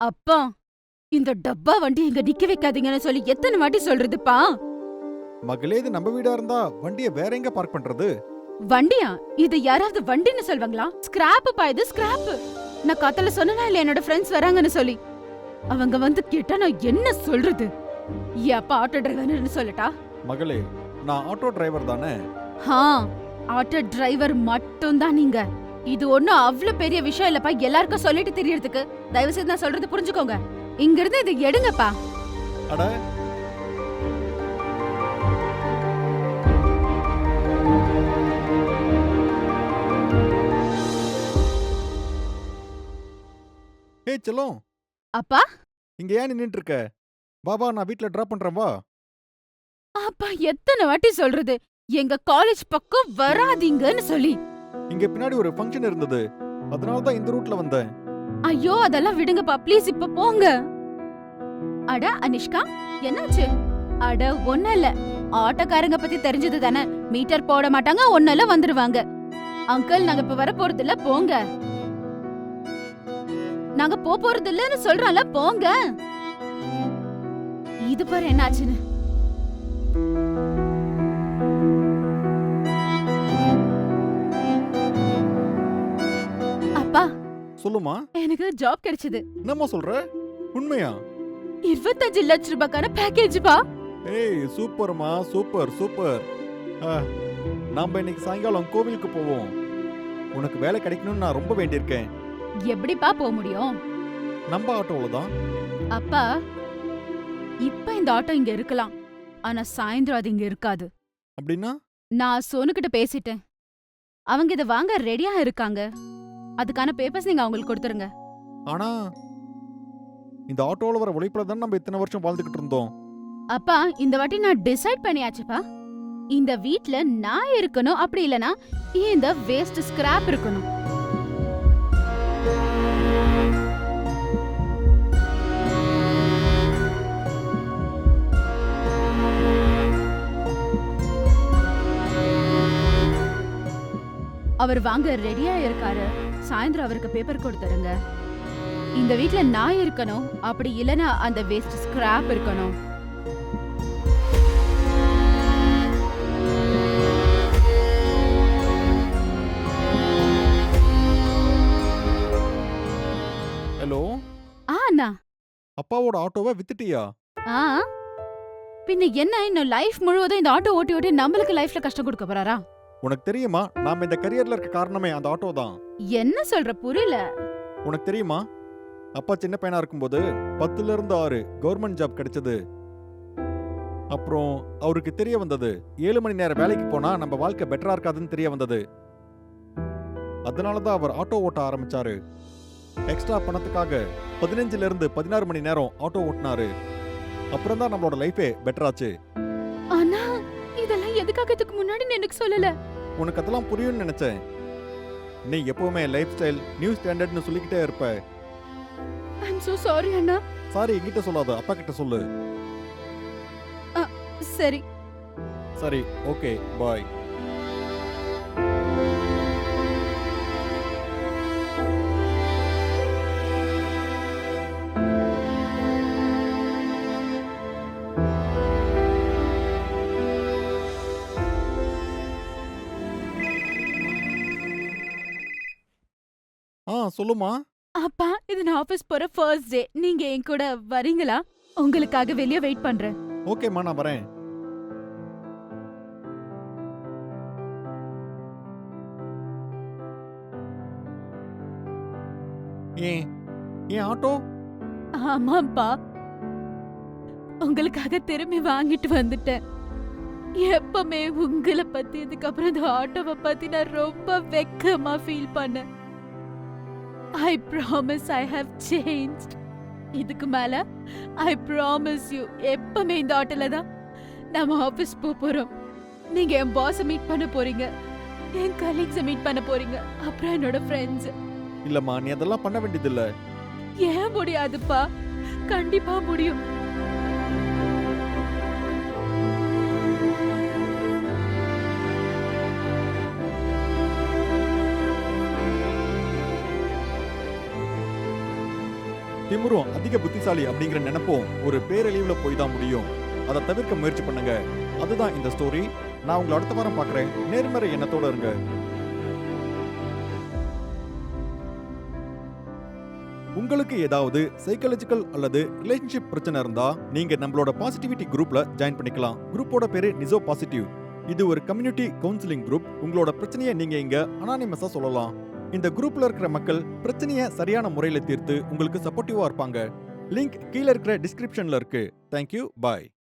அப்பா, இந்த டப்பா வண்டி இங்க நிக்க வைக்காதீங்கன்னு சொல்லி எத்தனை வாட்டி சொல்றதுப்பா? மகளே, இது நம்ம வீடா இருந்தா வண்டிய வேற எங்க பார்க் பண்றது? வண்டியா? இது யாராவது வண்டின்னு சொல்வாங்களா? ஸ்கிராப்புப்பா, இது ஸ்கிராப். நான் காத்தால சொன்னனா இல்ல என்னோட ஃப்ரெண்ட்ஸ் வராங்கன்னு சொல்லி. அவங்க வந்து கேட்டா நான் என்ன சொல்றது? என் அப்பா ஆட்டோ டிரைவர்னு சொல்லட்டா? மகளே, நான் ஆட்டோ டிரைவர் தானே. ஹா, ஆட்டோ டிரைவர் மட்டும் தான் நீங்க. இது ஒண்ணும் அவ்ளோ பெரிய விஷயம் இல்லப்பா, எல்லாருக்கும் சொல்லிட்டு திரியறதுக்கு. தயவு செய்து நான் சொல்றது புரிஞ்சுக்கோங்க. இங்க இருந்து இதை எடுங்கப்பா. அட, ஏய் செல்லம், அப்பா, இங்க ஏன் நின்னுட்டு இருக்க? வா வா, நான் வீட்ல டிராப் பண்றேன் வா. அப்பா எத்தனை வாட்டி சொல்றது? எங்க காலேஜ் பக்கம் வராதீங்கன்னு சொல்லி. இங்க பின்னாடி ஒரு ஃபங்க்ஷன் இருந்தது. அதனால தான் இந்த ரூட்ல வந்தேன். ஐயோ அதெல்லாம் விடுங்கப்பா, ப்ளீஸ் இப்ப போங்க. அட அனிஷ்கா, என்னாச்சு? அட ஒண்ணும் இல்ல. ஆட்டோக்காரங்க பத்தி தெரிஞ்சது தானே, மீட்டர் போட மாட்டாங்க, ஒண்ணுல வந்துருவாங்க. அங்கிள் நாங்க இப்ப வர போறது இல்ல, போங்க. நாங்க போறது இல்லன்னு சொல்றோம்ல, போங்க. இது பாரு என்னாச்சுன்னு. அப்பா, சொல்லுமா, எனக்கு ஜாப் கிடைச்சது. என்னம்மா சொல்ற? உண்மையா? 25 லட்சம் ரூபாய்க்கான பேக்கேஜ் பா. ஏய் சூப்பர்மா, சூப்பர் சூப்பர். ஆ, நாம இன்னைக்கு சாயங்காலம் கோவிலுக்கு போவோம். உனக்கு வேலை கிடைக்கணும்னு நான் ரொம்ப வேண்டியிருக்கேன். எப்படிப்பா போக முடியும்? நம்ம ஆட்டோல தான். அப்பா, இப்ப இந்த ஆட்டோ இங்க இருக்கலாம், ஆனா சாயந்தரம் அது இங்க இருக்காது. அப்படின்னா? நான் சோனுகிட்ட பேசிட்டேன். அவங்க இத வாங்க ரெடியா இருக்காங்க. அதுக்கான பேப்பர்ஸ் நீங்க அவங்களுக்கு கொடுத்துருங்க. ஆனா இந்த ஆட்டோல வர உழைப்புல தான் நம்ம இத்தனை வருஷம் வாழ்ந்துகிட்டு இருந்தோம். அப்பா, இந்த வாட்டி நான் டிசைட் பண்ணியாச்சுப்பா. இந்த வீட்ல நான் இருக்கணும், அப்படி இல்லனா இந்த வேஸ்ட் ஸ்கிராப் இருக்கணும். அவர் வாங்க ரெடியா இருக்காரு. சாயந்தரம் அவருக்கு பேப்பர் கொடுத்துருங்க. இந்த வீட்ல நான் இருக்கணும், அப்படி இல்லனா அந்த வேஸ்ட் ஸ்கிராப் இருக்கணும். ஹலோ, அண்ணா. அப்பாவோட ஆட்டோவை வித்துட்டியா? ஆ, பின்ன என்ன, இன்னும் லைஃப் முழுவதும் இந்த ஆட்டோ ஓட்டி ஓட்டி நம்மளுக்கு லைஃப்ல கஷ்டம் கொடுக்க போறாரா? உனக்கு தெரியுமா, நாம இந்த கரியர்ல இருக்க காரணமே அந்த ஆட்டோ தான். என்ன சொல்ற, புரியல. உனக்கு தெரியுமா, அப்பா சின்ன பையனா இருக்கும்போது 10ல இருந்து 6 கவர்மெண்ட் ஜாப் கிடைச்சது. அப்புறம் அவருக்கு தெரிய வந்தது 7 மணி நேரம் வேலைக்கு போனா நம்ம வாழ்க்கை பெட்டரா இருக்காதுன்னு தெரிய வந்தது. அதனால தான் அவர் ஆட்டோ ஓட்ட ஆரம்பிச்சாரு. எக்ஸ்ட்ரா பணத்துக்காக 15ல இருந்து 16 மணி நேரம் ஆட்டோ ஓட்டினாரு. அப்புறம் தான் நம்மளோட லைஃபே பெட்டராச்சு. ஆனா இதெல்லாம் எதுக்காக இதுக்கு முன்னாடி நீ எனக்கு சொல்லல? உனக்கு அதெல்லாம் புரியும்னு நினைச்சேன். நீ எப்பவுமே லைஃப் ஸ்டைல் நியூ ஸ்டாண்டர்ட்னு சொல்லிக்கிட்டே இருப்ப. I'm so sorry Anna. Sorry என்கிட்ட சொல்லாத, அப்பா கிட்ட சொல்லு. சரி. சரி, ஓகே, பாய். சொல்லுமா. அப்பா, இது நான் ஆபீஸ் போற ஃபர்ஸ்ட் டே. நீங்க என் கூட வரீங்களா? உங்களுக்காக வெளிய வெயிட் பண்றேன். ஓகேம்மா, நான் வரேன். ஏன் ஏன் ஆட்டோ? ஆமாப்பா, உங்களுக்காக திரும்பி வாங்கிட்டு வந்துட்டேன். எப்பவுமே உங்களை பத்தி, இதுக்கப்புறம் இந்த ஆட்டோவை பத்தி நான் ரொம்ப வெக்கமா ஃபீல் பண்ணேன். I promise I have changed. இதுக்கு மேல ஐ ப்ராமிஸ் யூ, எப்பவுமே இந்த ஆட்டோல தான் நாம ஆபீஸ் போறோம். நீங்க என் பாஸ மீட் பண்ண போறீங்க, என் கலீக்ஸ மீட் பண்ண போறீங்க, அப்புறம் என்னோட ஃப்ரெண்ட்ஸ். இல்லம்மா, நீ அதெல்லாம் பண்ண வேண்டியதில்ல. ஏன் முடியாதுப்பா? கண்டிப்பா முடியும். திமிரும் அதிக புத்திசாலி அப்படிங்கிற நினைப்பும் ஒரு பேரழிவுல போய் தான் முடியும். அதை தவிர்க்க முயற்சி பண்ணுங்க. அதுதான் இந்த ஸ்டோரி. நான் உங்களை அடுத்த வாரம் பார்க்குறேன். நேர்மறை எண்ணத்தோட இருங்க. உங்களுக்கு ஏதாவது சைக்காலஜிக்கல் அல்லது ரிலேஷன்ஷிப் பிரச்சனை இருந்தா நீங்க நம்மளோட பாசிட்டிவிட்டி குரூப்ல ஜாயின் பண்ணிக்கலாம். குரூப்போட பேரு நிசோ பாசிட்டிவ். இது ஒரு கம்யூனிட்டி கவுன்சிலிங் குரூப். உங்களோட பிரச்சனையை நீங்க இங்க அனானிமஸா சொல்லலாம். இந்த குரூப்ல இருக்கிற மக்கள் பிரச்சனையை சரியான முறையில தீர்த்து உங்களுக்கு சப்போர்ட்டிவா இருப்பாங்க. லிங்க் கீழ இருக்கிற டிஸ்கிரிப்ஷன்ல இருக்கு. தேங்க்யூ. பாய்.